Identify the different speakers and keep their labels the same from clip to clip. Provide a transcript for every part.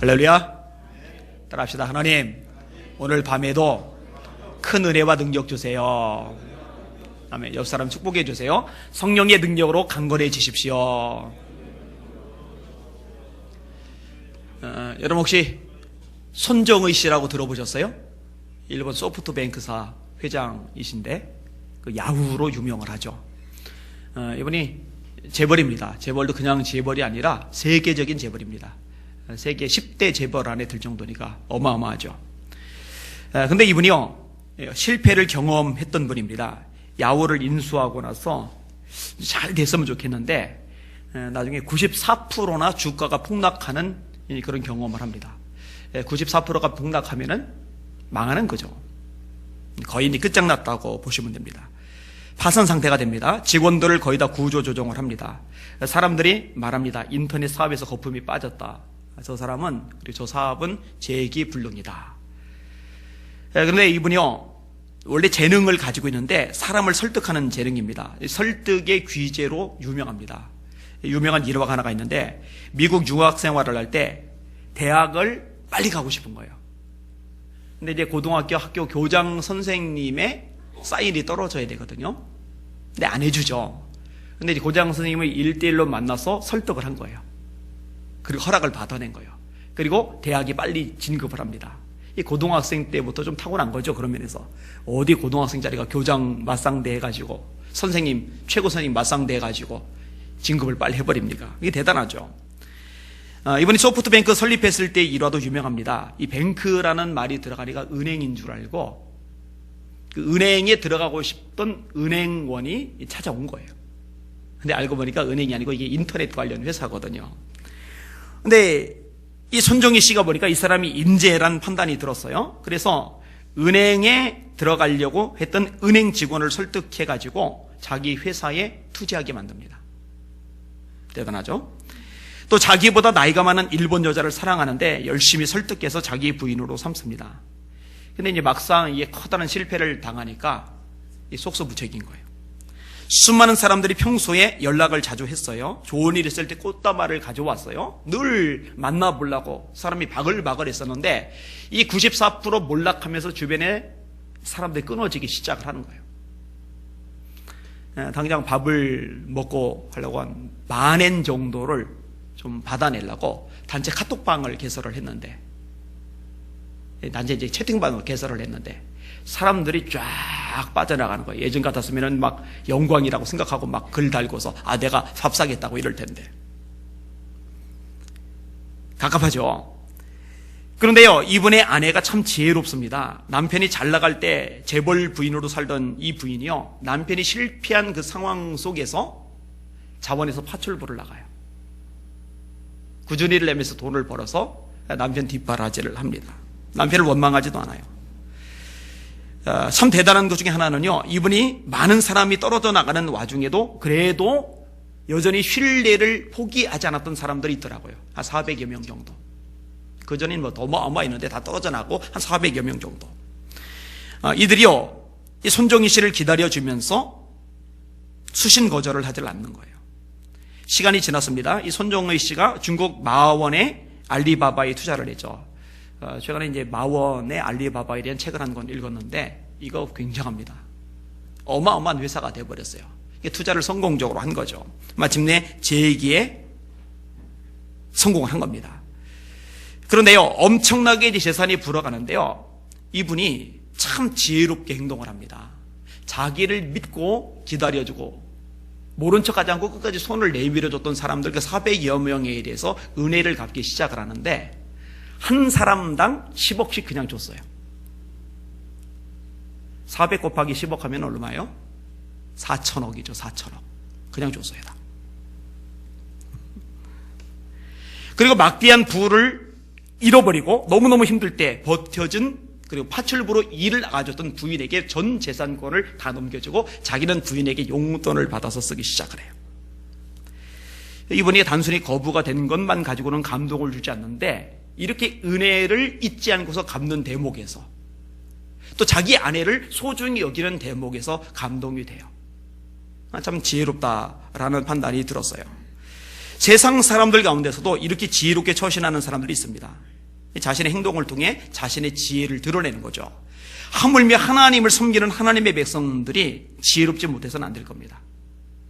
Speaker 1: 할렐루야. 따라합시다. 하나님, 오늘 밤에도 큰 은혜와 능력 주세요. 아멘. 옆 사람 축복해 주세요. 성령의 능력으로 강건해지십시오. 여러분 혹시 손정의 씨라고 들어보셨어요? 일본 소프트뱅크사 회장이신데 그 야후로 유명을 하죠. 이분이 재벌입니다. 재벌도 그냥 재벌이 아니라 세계적인 재벌입니다. 세계 10대 재벌 안에 들 정도니까 어마어마하죠. 근데 이분이요, 실패를 경험했던 분입니다. 야후를 인수하고 나서 잘 됐으면 좋겠는데 나중에 94%나 주가가 폭락하는 그런 경험을 합니다. 94%가 폭락하면은 망하는 거죠. 거의 끝장났다고 보시면 됩니다. 파산 상태가 됩니다. 직원들을 거의 다 구조조정을 합니다. 사람들이 말합니다. 인터넷 사업에서 거품이 빠졌다. 저 사람은, 그리고 저 사업은 재기불능이다. 그런데 이분이요, 원래 재능을 가지고 있는데 사람을 설득하는 재능입니다. 설득의 귀재로 유명합니다. 유명한 일화가 하나가 있는데 미국 유학 생활을 할 때 대학을 빨리 가고 싶은 거예요. 근데 이제 고등학교 학교 교장 선생님의 사인이 떨어져야 되거든요. 근데 안 해주죠. 근데 이제 교장 선생님을 1대1로 만나서 설득을 한 거예요. 그리고 허락을 받아낸 거예요. 그리고 대학이 빨리 진급을 합니다. 이 고등학생 때부터 좀 타고난 거죠. 그런 면에서 어디 고등학생 자리가 교장 맞상대 해가지고 선생님 최고 선생님 맞상대 해가지고 진급을 빨리 해버립니까? 이게 대단하죠. 이번에 소프트뱅크 설립했을 때 일화도 유명합니다. 이 뱅크라는 말이 들어가니까 은행인 줄 알고 그 은행에 들어가고 싶던 은행원이 찾아온 거예요. 근데 알고 보니까 은행이 아니고 이게 인터넷 관련 회사거든요. 근데 이 손정희 씨가 보니까 이 사람이 인재란 판단이 들었어요. 그래서 은행에 들어가려고 했던 은행 직원을 설득해가지고 자기 회사에 투자하게 만듭니다. 대단하죠? 또 자기보다 나이가 많은 일본 여자를 사랑하는데 열심히 설득해서 자기 부인으로 삼습니다. 근데 이제 막상 이게 커다란 실패를 당하니까 속수무책인 거예요. 수많은 사람들이 평소에 연락을 자주 했어요. 좋은 일 있을 때 꽃다발을 가져왔어요. 늘 만나보려고 사람이 바글바글 했었는데 이 94% 몰락하면서 주변에 사람들이 끊어지기 시작을 하는 거예요. 당장 밥을 먹고 하려고 한 10,000엔 정도를 좀 받아내려고 단체 카톡방을 개설을 했는데 단체 이제 채팅방을 개설을 했는데 사람들이 쫙 빠져나가는 거예요. 예전 같았으면 막 영광이라고 생각하고 막 글 달고서 내가 밥 사겠다고 이럴 텐데 갑갑하죠. 그런데요, 이분의 아내가 참 지혜롭습니다. 남편이 잘 나갈 때 재벌 부인으로 살던 이 부인이요, 남편이 실패한 그 상황 속에서 자원에서 파출부를 나가요. 꾸준히를 내면서 돈을 벌어서 남편 뒷바라지를 합니다. 남편을 원망하지도 않아요. 참 대단한 것 중에 하나는요, 이분이 많은 사람이 떨어져 나가는 와중에도 그래도 여전히 신뢰를 포기하지 않았던 사람들이 있더라고요. 한 400여 명 정도. 그전엔 뭐 더 어마어마했는데 다 떨어져 나가고 한 400여 명 정도. 이들이요, 이 손정희 씨를 기다려주면서 수신 거절을 하지 않는 거예요. 시간이 지났습니다. 이 손정희 씨가 중국 마원의 알리바바에 투자를 했죠. 최근에 이제 마원의 알리바바에 대한 책을 한 권 읽었는데 이거 굉장합니다. 어마어마한 회사가 되어버렸어요. 투자를 성공적으로 한 거죠. 마침내 재기에 성공을 한 겁니다. 그런데요, 엄청나게 이제 재산이 불어가는데요, 이분이 참 지혜롭게 행동을 합니다. 자기를 믿고 기다려주고 모른 척하지 않고 끝까지 손을 내밀어줬던 사람들 그 400여 명에 대해서 은혜를 갚기 시작을 하는데 한 사람당 10억씩 그냥 줬어요. 400 곱하기 10억 하면 얼마예요? 4천억이죠. 4천억. 그냥 줬어요. 다. 그리고 막대한 부를 잃어버리고 너무너무 힘들 때 버텨준, 그리고 파출부로 일을 나가줬던 부인에게 전 재산권을 다 넘겨주고 자기는 부인에게 용돈을 받아서 쓰기 시작을 해요. 이분이 단순히 거부가 된 것만 가지고는 감동을 주지 않는데 이렇게 은혜를 잊지 않고서 갚는 대목에서 또 자기 아내를 소중히 여기는 대목에서 감동이 돼요. 참 지혜롭다라는 판단이 들었어요. 세상 사람들 가운데서도 이렇게 지혜롭게 처신하는 사람들이 있습니다. 자신의 행동을 통해 자신의 지혜를 드러내는 거죠. 하물며 하나님을 섬기는 하나님의 백성들이 지혜롭지 못해서는 안 될 겁니다.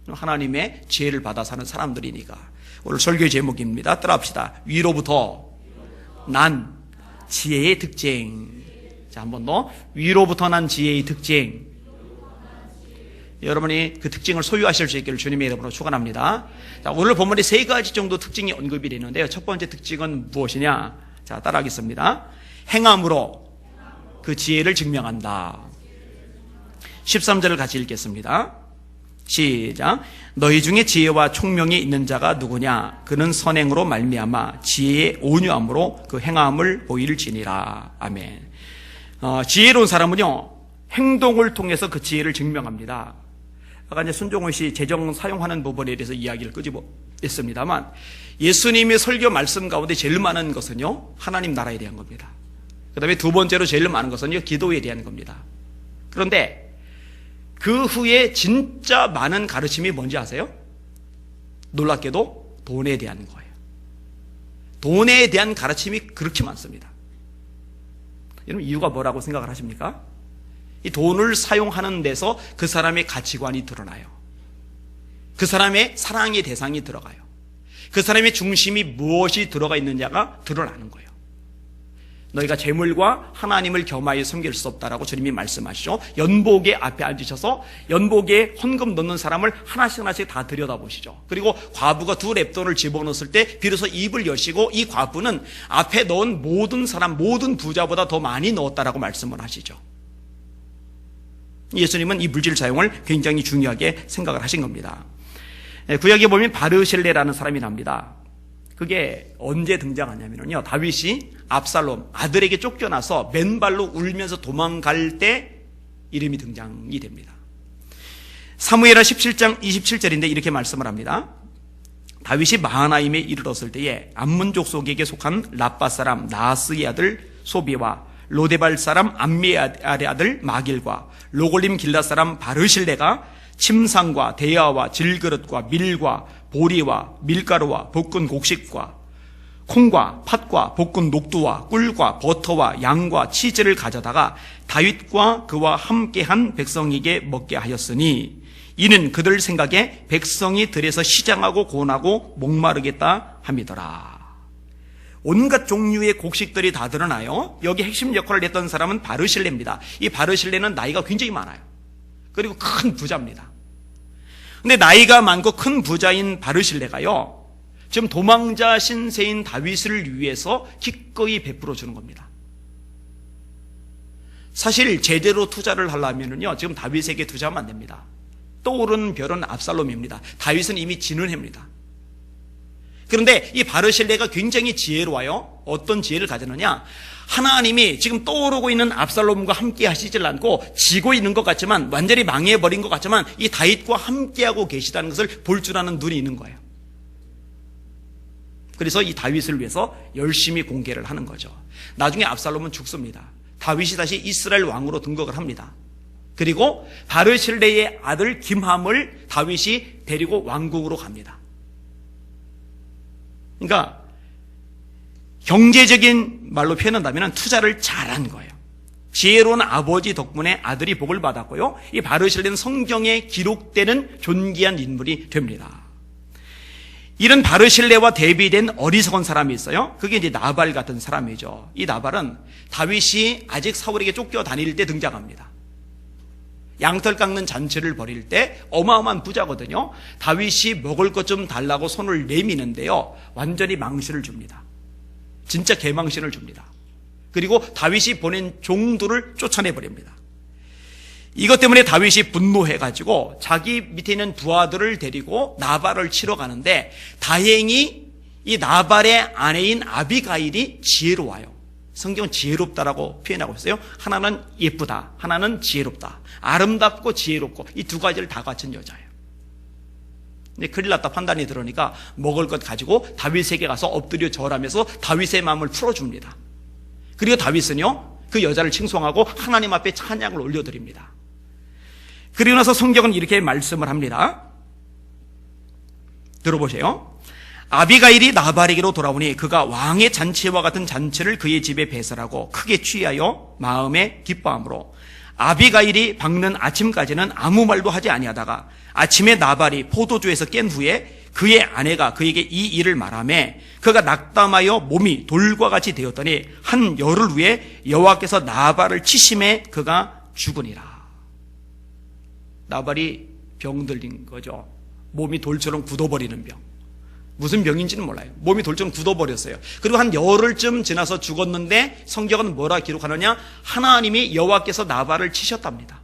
Speaker 1: 하나님의 지혜를 받아 사는 사람들이니까. 오늘 설교 제목입니다. 따라합시다. 위로부터 난 지혜의 특징. 자, 한 번 더. 위로부터 난 지혜의 특징. 여러분이 그 특징을 소유하실 수 있기를 주님의 이름으로 축원합니다. 자, 오늘 본문에 세 가지 정도 특징이 언급이 되는데요. 첫 번째 특징은 무엇이냐? 자, 따라하겠습니다. 행함으로 그 지혜를 증명한다. 13절을 같이 읽겠습니다. 시작. 너희 중에 지혜와 총명이 있는 자가 누구냐? 그는 선행으로 말미암아 지혜의 온유함으로 그 행함을 보일지니라. 아멘. 지혜로운 사람은요, 행동을 통해서 그 지혜를 증명합니다. 아까 이제 손종훈 씨 재정 사용하는 부분에 대해서 이야기를 끄집어냈습니다만, 예수님의 설교 말씀 가운데 제일 많은 것은요, 하나님 나라에 대한 겁니다. 그 다음에 두 번째로 제일 많은 것은요, 기도에 대한 겁니다. 그런데 그 후에 진짜 많은 가르침이 뭔지 아세요? 놀랍게도 돈에 대한 거예요. 돈에 대한 가르침이 그렇게 많습니다. 여러분, 이유가 뭐라고 생각을 하십니까? 이 돈을 사용하는 데서 그 사람의 가치관이 드러나요. 그 사람의 사랑의 대상이 들어가요. 그 사람의 중심이 무엇이 들어가 있느냐가 드러나는 거예요. 너희가 재물과 하나님을 겸하여 섬길 수 없다라고 주님이 말씀하시죠. 연복의 앞에 앉으셔서 연복에 헌금 넣는 사람을 하나씩 다 들여다보시죠. 그리고 과부가 두 렙돈을 집어넣었을 때 비로소 입을 여시고 이 과부는 앞에 넣은 모든 사람, 모든 부자보다 더 많이 넣었다라고 말씀을 하시죠. 예수님은 이 물질 사용을 굉장히 중요하게 생각을 하신 겁니다. 구약에 보면 바르실레라는 사람이 납니다. 그게 언제 등장하냐면요, 다윗이 압살롬 아들에게 쫓겨나서 맨발로 울면서 도망갈 때 이름이 등장이 됩니다. 사무엘하 17장 27절인데 이렇게 말씀을 합니다. 다윗이 마하나임에 이르렀을 때에 암몬 족속에게 속한 라빠 사람 나하스의 아들 소비와 로데발 사람 암미의 아들 마길과 로골림 길라 사람 바르실레가 침상과 대야와 질그릇과 밀과 보리와 밀가루와 볶은 곡식과 콩과 팥과 볶은 녹두와 꿀과 버터와 양과 치즈를 가져다가 다윗과 그와 함께한 백성에게 먹게 하였으니 이는 그들 생각에 백성이 들에서 시장하고 고원하고 목마르겠다 함이더라. 온갖 종류의 곡식들이 다 드러나요. 여기 핵심 역할을 했던 사람은 바르실레입니다. 이 바르실레는 나이가 굉장히 많아요. 그리고 큰 부자입니다. 근데 나이가 많고 큰 부자인 바르실레가요, 지금 도망자 신세인 다윗을 위해서 기꺼이 베풀어 주는 겁니다. 사실 제대로 투자를 하려면요, 지금 다윗에게 투자하면 안 됩니다. 떠오르는 별은 압살롬입니다. 다윗은 이미 진은해입니다. 그런데 이 바르실레가 굉장히 지혜로워요. 어떤 지혜를 가졌느냐? 하나님이 지금 떠오르고 있는 압살롬과 함께 하시질 않고 지고 있는 것 같지만, 완전히 망해버린 것 같지만 이 다윗과 함께하고 계시다는 것을 볼 줄 아는 눈이 있는 거예요. 그래서 이 다윗을 위해서 열심히 공개를 하는 거죠. 나중에 압살롬은 죽습니다. 다윗이 다시 이스라엘 왕으로 등극을 합니다. 그리고 바르실레의 아들 김함을 다윗이 데리고 왕궁으로 갑니다. 그러니까 경제적인 말로 표현한다면 투자를 잘한 거예요. 지혜로운 아버지 덕분에 아들이 복을 받았고요, 이 바르실레는 성경에 기록되는 존귀한 인물이 됩니다. 이런 바르실레와 대비된 어리석은 사람이 있어요. 그게 이제 나발 같은 사람이죠. 이 나발은 다윗이 아직 사울에게 쫓겨다닐 때 등장합니다. 양털 깎는 잔치를 벌일 때 어마어마한 부자거든요. 다윗이 먹을 것 좀 달라고 손을 내미는데요, 완전히 망신을 줍니다. 진짜 개망신을 줍니다. 그리고 다윗이 보낸 종들을 쫓아내버립니다. 이것 때문에 다윗이 분노해가지고 자기 밑에 있는 부하들을 데리고 나발을 치러 가는데, 다행히 이 나발의 아내인 아비가일이 지혜로워요. 성경은 지혜롭다라고 표현하고 있어요. 하나는 예쁘다, 하나는 지혜롭다. 아름답고 지혜롭고 이 두 가지를 다 갖춘 여자예요. 근데 큰일 났다 판단이 들으니까 먹을 것 가지고 다윗에게 가서 엎드려 절하면서 다윗의 마음을 풀어줍니다. 그리고 다윗은요, 그 여자를 칭송하고 하나님 앞에 찬양을 올려드립니다. 그리고 나서 성경은 이렇게 말씀을 합니다. 들어보세요. 아비가일이 나발에게로 돌아오니 그가 왕의 잔치와 같은 잔치를 그의 집에 배설하고 크게 취하여 마음에 기뻐함으로 아비가일이 밝는 아침까지는 아무 말도 하지 아니하다가 아침에 나발이 포도주에서 깬 후에 그의 아내가 그에게 이 일을 말하매 그가 낙담하여 몸이 돌과 같이 되었더니 한 열흘 후에 여호와께서 나발을 치심에 그가 죽으니라. 나발이 병들린 거죠. 몸이 돌처럼 굳어버리는 병. 무슨 병인지는 몰라요. 몸이 돌처럼 굳어버렸어요. 그리고 한 열흘쯤 지나서 죽었는데 성경은 뭐라 기록하느냐? 하나님이 여호와께서 나발을 치셨답니다.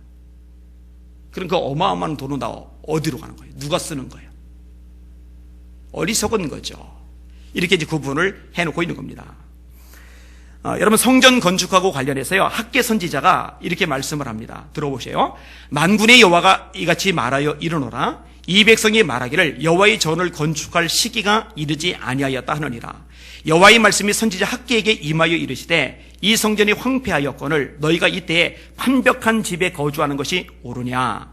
Speaker 1: 그럼 그 어마어마한 돈은 다 어디로 가는 거예요? 누가 쓰는 거예요? 어리석은 거죠. 이렇게 이제 구분을 해놓고 있는 겁니다. 여러분, 성전 건축하고 관련해서요, 학계 선지자가 이렇게 말씀을 합니다. 들어보세요. 만군의 여호와가 이같이 말하여 이르노라. 이 백성이 말하기를 여호와의 전을 건축할 시기가 이르지 아니하였다 하느니라. 여호와의 말씀이 선지자 학계에게 임하여 이르시되 이 성전이 황폐하였거늘 너희가 이때에 판벽한 집에 거주하는 것이 옳으냐.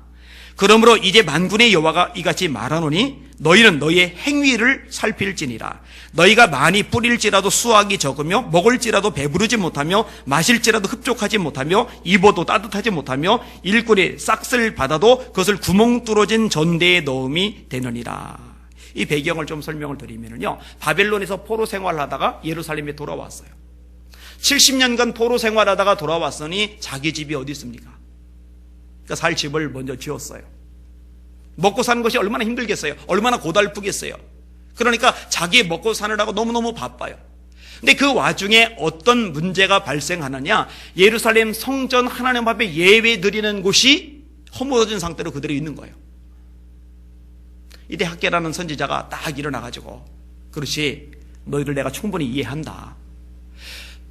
Speaker 1: 그러므로 이제 만군의 여호와가 이같이 말하노니 너희는 너희의 행위를 살필지니라. 너희가 많이 뿌릴지라도 수확이 적으며 먹을지라도 배부르지 못하며 마실지라도 흡족하지 못하며 입어도 따뜻하지 못하며 일꾼이 싹쓸 받아도 그것을 구멍 뚫어진 전대에 넣음이 되느니라. 이 배경을 좀 설명을 드리면요, 바벨론에서 포로 생활하다가 예루살렘에 돌아왔어요. 70년간 포로 생활하다가 돌아왔으니 자기 집이 어디 있습니까? 그러니까 살 집을 먼저 지었어요. 먹고 사는 것이 얼마나 힘들겠어요. 얼마나 고달프겠어요. 그러니까 자기 먹고 사느라고 너무너무 바빠요. 근데 그 와중에 어떤 문제가 발생하느냐, 예루살렘 성전 하나님 앞에 예배 드리는 곳이 허물어진 상태로 그대로 있는 거예요. 이때 학계라는 선지자가 딱 일어나가지고, 그렇지, 너희들 내가 충분히 이해한다.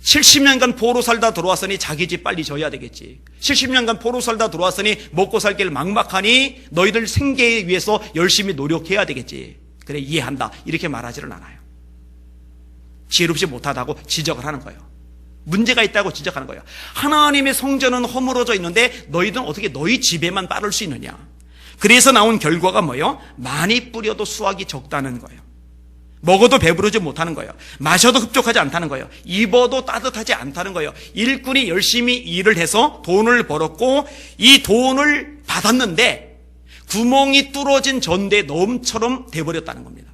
Speaker 1: 70년간 포로 살다 들어왔으니 자기 집 빨리 져야 되겠지. 70년간 포로 살다 들어왔으니 먹고 살 길 막막하니 너희들 생계에 위해서 열심히 노력해야 되겠지. 그래, 이해한다. 이렇게 말하지는 않아요. 지혜롭지 못하다고 지적을 하는 거예요. 문제가 있다고 지적하는 거예요. 하나님의 성전은 허물어져 있는데 너희들은 어떻게 너희 집에만 빠를 수 있느냐. 그래서 나온 결과가 뭐예요? 많이 뿌려도 수확이 적다는 거예요. 먹어도 배부르지 못하는 거예요. 마셔도 흡족하지 않다는 거예요. 입어도 따뜻하지 않다는 거예요. 일꾼이 열심히 일을 해서 돈을 벌었고 이 돈을 받았는데 구멍이 뚫어진 전대 넣음처럼 돼버렸다는 겁니다.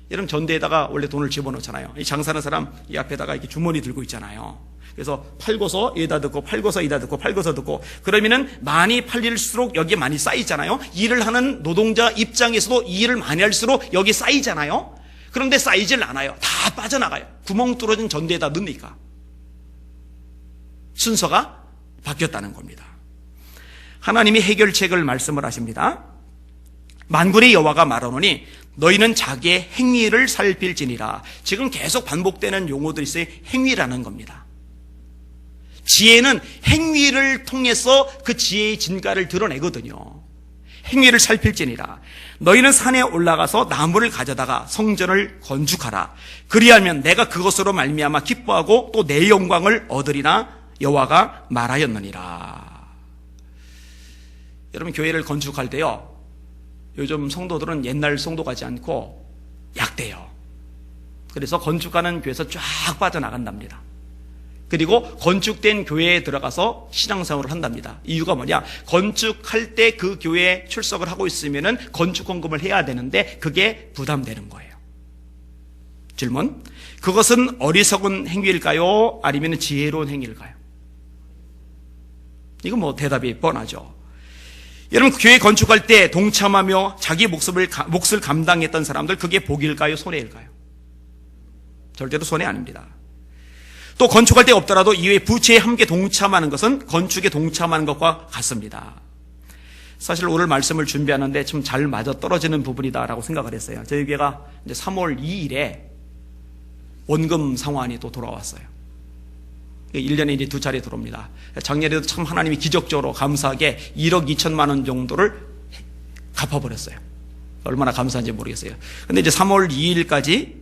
Speaker 1: 여러분, 전대에다가 원래 돈을 집어넣잖아요. 이 장사하는 사람 이 앞에다가 이렇게 주머니 들고 있잖아요. 그래서 팔고서 여기다 듣고 팔고서 여기다 듣고 팔고서 듣고 그러면은 많이 팔릴수록 여기에 많이 쌓이잖아요. 일을 하는 노동자 입장에서도 일을 많이 할수록 여기 쌓이잖아요. 그런데 쌓이질 않아요. 다 빠져나가요. 구멍 뚫어진 전대에다 넣으니까. 순서가 바뀌었다는 겁니다. 하나님이 해결책을 말씀을 하십니다. 만군의 여호와가 말하노니 너희는 자기의 행위를 살필지니라. 지금 계속 반복되는 용어들이 있어요. 행위라는 겁니다. 지혜는 행위를 통해서 그 지혜의 진가를 드러내거든요. 행위를 살필지니라. 너희는 산에 올라가서 나무를 가져다가 성전을 건축하라. 그리하면 내가 그것으로 말미암아 기뻐하고 또 내 영광을 얻으리라. 여호와가 말하였느니라. 여러분, 교회를 건축할 때요, 요즘 성도들은 옛날 성도 같지 않고 약돼요. 그래서 건축하는 교회에서 쫙 빠져나간답니다. 그리고 건축된 교회에 들어가서 신앙생활을 한답니다. 이유가 뭐냐? 건축할 때 그 교회에 출석을 하고 있으면은 건축헌금을 해야 되는데 그게 부담되는 거예요. 질문: 그것은 어리석은 행위일까요? 아니면 지혜로운 행위일까요? 이거 뭐 대답이 뻔하죠. 여러분, 교회 건축할 때 동참하며 자기 몫을 감당했던 사람들, 그게 복일까요? 손해일까요? 절대로 손해 아닙니다. 또 건축할 때 없더라도 이외에 부채에 함께 동참하는 것은 건축에 동참하는 것과 같습니다. 사실 오늘 말씀을 준비하는데 좀 잘 맞아 떨어지는 부분이다라고 생각을 했어요. 저희 교회가 이제 3월 2일에 원금 상환이 또 돌아왔어요. 1년에 이제 2차례 들어옵니다. 작년에도 참 하나님이 기적적으로 감사하게 1억 2천만 원 정도를 갚아버렸어요. 얼마나 감사한지 모르겠어요. 근데 이제 3월 2일까지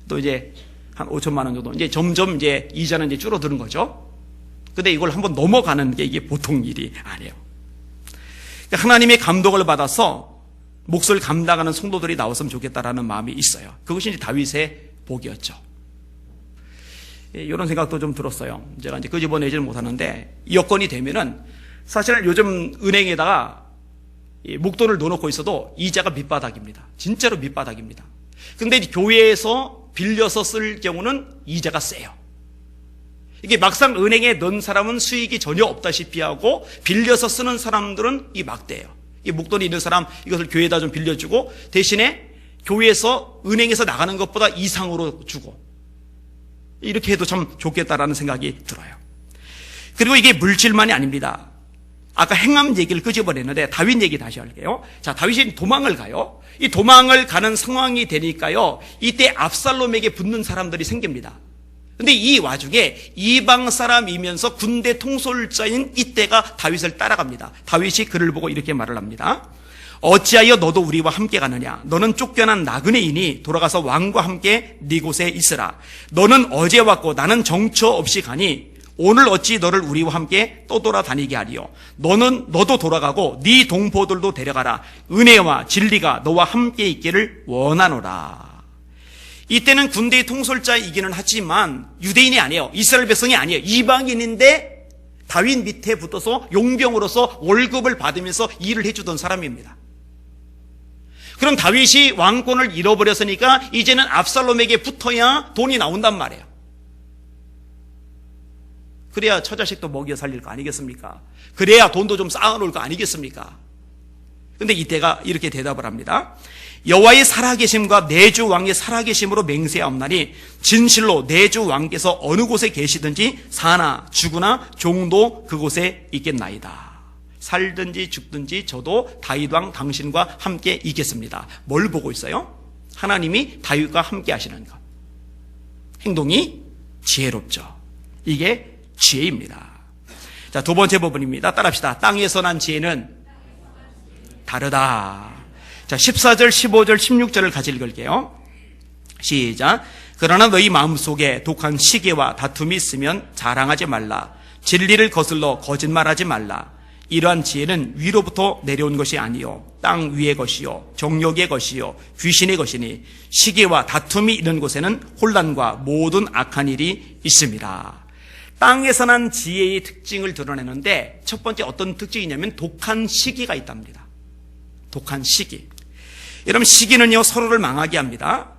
Speaker 1: 또 이제 한 5천만 원 정도, 이제 점점 이제 이자는 이제 줄어드는 거죠. 근데 이걸 한번 넘어가는 게 이게 보통 일이 아니에요. 하나님의 감독을 받아서 몫을 감당하는 성도들이 나왔으면 좋겠다라는 마음이 있어요. 그것이 이제 다윗의 복이었죠. 이런 생각도 좀 들었어요. 제가 이제 끄집어내지를 못하는데, 여건이 되면은 사실은 요즘 은행에다가 목돈을 넣어놓고 있어도 이자가 밑바닥입니다. 진짜로 밑바닥입니다. 근데 교회에서 빌려서 쓸 경우는 이자가 세요. 이게 막상 은행에 넣은 사람은 수익이 전혀 없다시피 하고, 빌려서 쓰는 사람들은 이 막대예요. 이 목돈이 있는 사람 이것을 교회에다 좀 빌려주고, 대신에 교회에서 은행에서 나가는 것보다 이상으로 주고, 이렇게 해도 참 좋겠다라는 생각이 들어요. 그리고 이게 물질만이 아닙니다. 아까 행함 얘기를 끄집어냈는데 다윗 얘기 다시 할게요. 자, 다윗이 도망을 가요. 이 도망을 가는 상황이 되니까요, 이때 압살롬에게 붙는 사람들이 생깁니다. 근데 이 와중에 이방 사람이면서 군대 통솔자인 이때가 다윗을 따라갑니다. 다윗이 그를 보고 이렇게 말을 합니다. 어찌하여 너도 우리와 함께 가느냐? 너는 쫓겨난 나그네이니 돌아가서 왕과 함께 네 곳에 있으라. 너는 어제 왔고 나는 정처 없이 가니 오늘 어찌 너를 우리와 함께 떠돌아다니게 하리요? 너도 돌아가고 네 동포들도 데려가라. 은혜와 진리가 너와 함께 있기를 원하노라. 이때는 군대의 통솔자이기는 하지만 유대인이 아니에요. 이스라엘 백성이 아니에요. 이방인인데 다윗 밑에 붙어서 용병으로서 월급을 받으면서 일을 해주던 사람입니다. 그럼 다윗이 왕권을 잃어버렸으니까 이제는 압살롬에게 붙어야 돈이 나온단 말이에요. 그래야 처자식도 먹여 살릴 거 아니겠습니까? 그래야 돈도 좀 쌓아놓을 거 아니겠습니까? 근데 이때가 이렇게 대답을 합니다. 여호와의 살아계심과 내 주 왕의 살아계심으로 맹세하옵나니 진실로 내 주 왕께서 어느 곳에 계시든지 사나 죽으나 종도 그곳에 있겠나이다. 살든지 죽든지 저도 다윗 왕 당신과 함께 있겠습니다. 뭘 보고 있어요? 하나님이 다윗과 함께 하시는 것. 행동이 지혜롭죠. 이게 지혜입니다. 자, 두 번째 부분입니다. 따라합시다. 땅에서 난 지혜는 다르다. 자, 14절, 15절, 16절을 같이 읽을게요. 시작. 그러나 너희 마음속에 독한 시기와 다툼이 있으면 자랑하지 말라. 진리를 거슬러 거짓말하지 말라. 이러한 지혜는 위로부터 내려온 것이 아니요 땅 위의 것이요 정욕의 것이요 귀신의 것이니 시기와 다툼이 있는 곳에는 혼란과 모든 악한 일이 있습니다. 땅에서 난 지혜의 특징을 드러내는데 첫 번째 어떤 특징이냐면 독한 시기가 있답니다. 독한 시기. 여러분, 시기는요 서로를 망하게 합니다.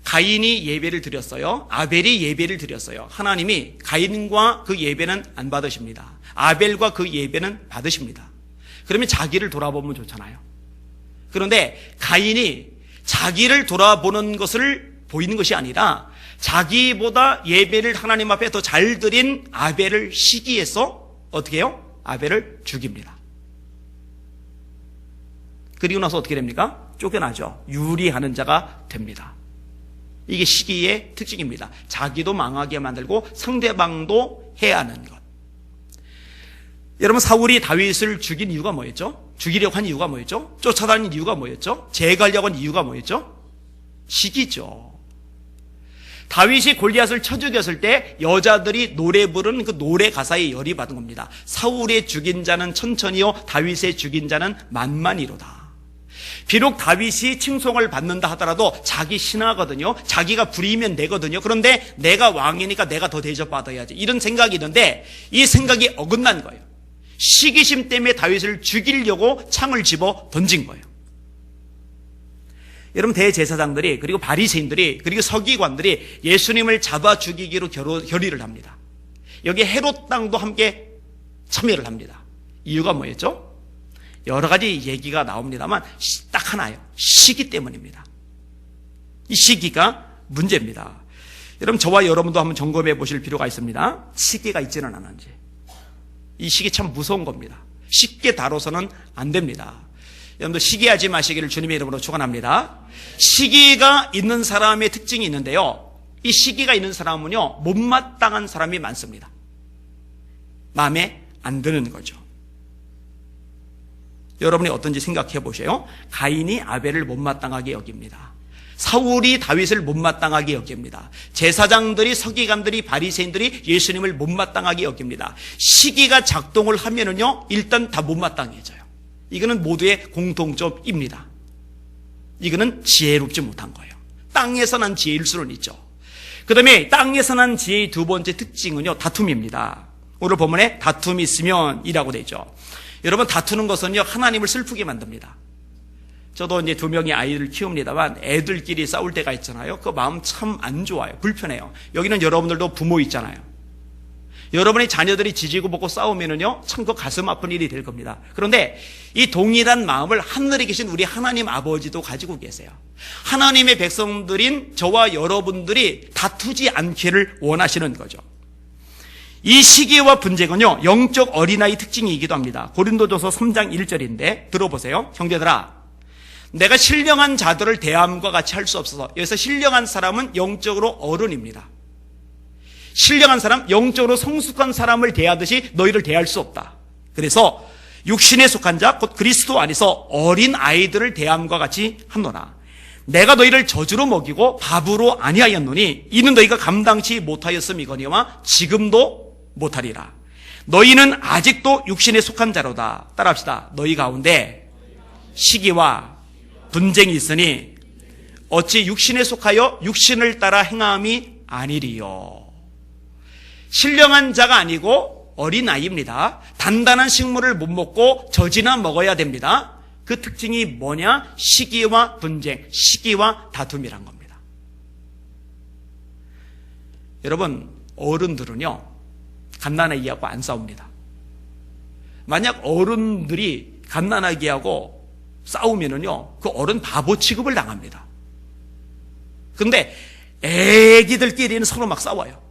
Speaker 1: 가인이 예배를 드렸어요. 아벨이 예배를 드렸어요. 하나님이 가인과 그 예배는 안 받으십니다. 아벨과 그 예배는 받으십니다. 그러면 자기를 돌아보면 좋잖아요. 그런데 가인이 자기를 돌아보는 것을 보이는 것이 아니라 자기보다 예배를 하나님 앞에 더 잘 드린 아벨을 시기해서 어떻게 해요? 아벨을 죽입니다. 그리고 나서 어떻게 됩니까? 쫓겨나죠. 유리하는 자가 됩니다. 이게 시기의 특징입니다. 자기도 망하게 만들고 상대방도 해하는 것. 여러분, 사울이 다윗을 죽인 이유가 뭐였죠? 죽이려고 한 이유가 뭐였죠? 쫓아다닌 이유가 뭐였죠? 제거하려고 한 이유가 뭐였죠? 시기죠. 다윗이 골리앗을 쳐 죽였을 때 여자들이 노래 부르는 그 노래 가사에 열이 받은 겁니다. 사울의 죽인 자는 천천히요 다윗의 죽인 자는 만만이로다. 비록 다윗이 칭송을 받는다 하더라도 자기 신하거든요. 자기가 부리면 되거든요. 그런데 내가 왕이니까 내가 더 대접받아야지, 이런 생각이 있는데 이 생각이 어긋난 거예요. 시기심 때문에 다윗을 죽이려고 창을 집어 던진 거예요. 여러분, 대제사장들이 그리고 바리새인들이 그리고 서기관들이 예수님을 잡아 죽이기로 결의를 합니다. 여기 헤롯 땅도 함께 참여를 합니다. 이유가 뭐였죠? 여러 가지 얘기가 나옵니다만 딱 하나예요. 시기 때문입니다. 이 시기가 문제입니다. 여러분, 저와 여러분도 한번 점검해 보실 필요가 있습니다. 시기가 있지는 않은지. 이 시기 참 무서운 겁니다. 쉽게 다뤄서는 안 됩니다. 여러분들 시기하지 마시기를 주님의 이름으로 축원합니다. 시기가 있는 사람의 특징이 있는데요, 이 시기가 있는 사람은요 못마땅한 사람이 많습니다. 마음에 안 드는 거죠. 여러분이 어떤지 생각해 보세요. 가인이 아벨을 못마땅하게 여깁니다. 사울이 다윗을 못마땅하게 여깁니다. 제사장들이, 서기관들이, 바리새인들이 예수님을 못마땅하게 여깁니다. 시기가 작동을 하면은요 일단 다 못마땅해져요. 이거는 모두의 공통점입니다. 이거는 지혜롭지 못한 거예요. 땅에서 난 지혜일 수는 있죠. 그 다음에 땅에서 난 지혜의 두 번째 특징은요, 다툼입니다. 오늘 본문에 다툼이 있으면 이라고 되죠. 여러분, 다투는 것은요, 하나님을 슬프게 만듭니다. 저도 이제 2명의 아이를 키웁니다만 애들끼리 싸울 때가 있잖아요. 그 마음 참 안 좋아요. 불편해요. 여기는 여러분들도 부모 있잖아요. 여러분의 자녀들이 지지고 볶고 싸우면은요, 참 그 가슴 아픈 일이 될 겁니다. 그런데 이 동일한 마음을 하늘에 계신 우리 하나님 아버지도 가지고 계세요. 하나님의 백성들인 저와 여러분들이 다투지 않기를 원하시는 거죠. 이 시기와 분쟁은요, 영적 어린아이 특징이기도 합니다. 고린도전서 3장 1절인데 들어보세요. 형제들아, 내가 신령한 자들을 대함과 같이 할 수 없어서. 여기서 신령한 사람은 영적으로 어른입니다. 신령한 사람, 영적으로 성숙한 사람을 대하듯이 너희를 대할 수 없다. 그래서 육신에 속한 자, 곧 그리스도 안에서 어린 아이들을 대함과 같이 하노라. 내가 너희를 저주로 먹이고 밥으로 아니하였노니 이는 너희가 감당치 못하였음이거니와 지금도 못하리라. 너희는 아직도 육신에 속한 자로다. 따라합시다. 너희 가운데 시기와 분쟁이 있으니 어찌 육신에 속하여 육신을 따라 행함이 아니리요. 신령한 자가 아니고 어린아이입니다. 단단한 식물을 못 먹고 젖이나 먹어야 됩니다. 그 특징이 뭐냐? 시기와 분쟁, 시기와 다툼이란 겁니다. 여러분, 어른들은요, 갓난아기하고 안 싸웁니다. 만약 어른들이 갓난아기하고 싸우면은요, 그 어른 바보 취급을 당합니다. 근데 애기들끼리는 서로 막 싸워요.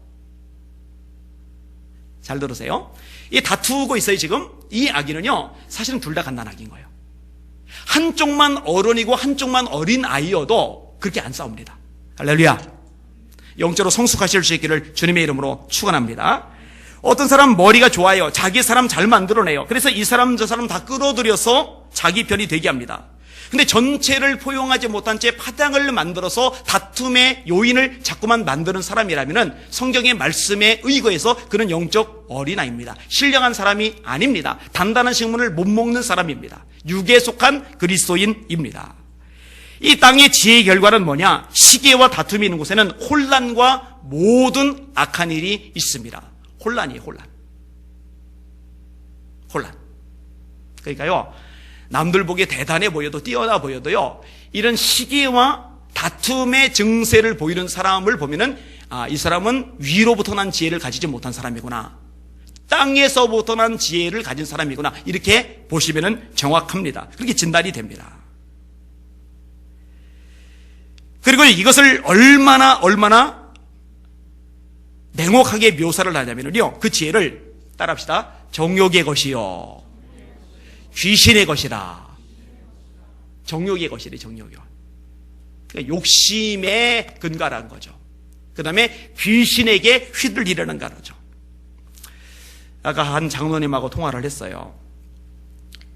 Speaker 1: 잘 들으세요. 이 다투고 있어요, 지금. 이 아기는요, 사실은 둘 다 갓난아기인 거예요. 한쪽만 어른이고 한쪽만 어린 아이여도 그렇게 안 싸웁니다. 할렐루야. 영적으로 성숙하실 수 있기를 주님의 이름으로 축원합니다. 어떤 사람 머리가 좋아요. 자기 사람 잘 만들어내요. 그래서 이 사람 저 사람 다 끌어들여서 자기 편이 되게 합니다. 근데 전체를 포용하지 못한 채 파장을 만들어서 다툼의 요인을 자꾸만 만드는 사람이라면 성경의 말씀에 의거해서 그는 영적 어린아이입니다. 신령한 사람이 아닙니다. 단단한 식물을 못 먹는 사람입니다. 육에 속한 그리스도인입니다. 이 땅의 지혜의 결과는 뭐냐? 시기와 다툼이 있는 곳에는 혼란과 모든 악한 일이 있습니다. 혼란이에요, 혼란. 그러니까요, 남들 보기에 대단해 보여도 뛰어나 보여도요, 이런 시기와 다툼의 증세를 보이는 사람을 보면은, 아, 이 사람은 위로부터 난 지혜를 가지지 못한 사람이구나, 땅에서부터 난 지혜를 가진 사람이구나, 이렇게 보시면은 정확합니다. 그렇게 진단이 됩니다. 그리고 이것을 얼마나 냉혹하게 묘사를 하냐면요, 그 지혜를 따라합시다. 정욕의 것이요, 귀신의 것이라. 정욕의 것이래, 정욕이요. 그러니까 욕심의 근거라는 거죠. 그 다음에 귀신에게 휘둘리려는 거죠. 아까 한 장로님하고 통화를 했어요.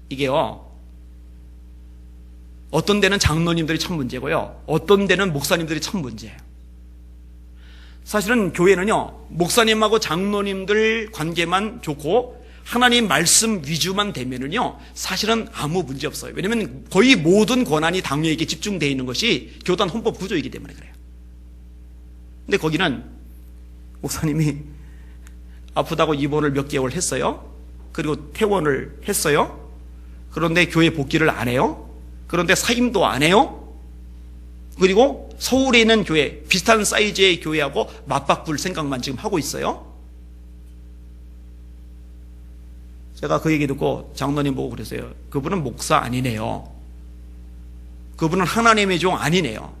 Speaker 1: 이게요, 어떤 데는 장로님들이 참 문제고요, 어떤 데는 목사님들이 참 문제예요. 사실은 교회는요, 목사님하고 장로님들 관계만 좋고 하나님 말씀 위주만 되면은요, 사실은 아무 문제 없어요. 왜냐하면 거의 모든 권한이 당뇨에게 집중되어 있는 것이 교단 헌법 구조이기 때문에 그래요. 근데 거기는 목사님이 아프다고 입원을 몇 개월 했어요. 그리고 퇴원을 했어요. 그런데 교회 복귀를 안 해요. 그런데 사임도 안 해요. 그리고 서울에 있는 교회, 비슷한 사이즈의 교회하고 맞바꿀 생각만 지금 하고 있어요. 제가 그 얘기 듣고 장로님 보고 그랬어요. 그분은 목사 아니네요. 그분은 하나님의 종 아니네요.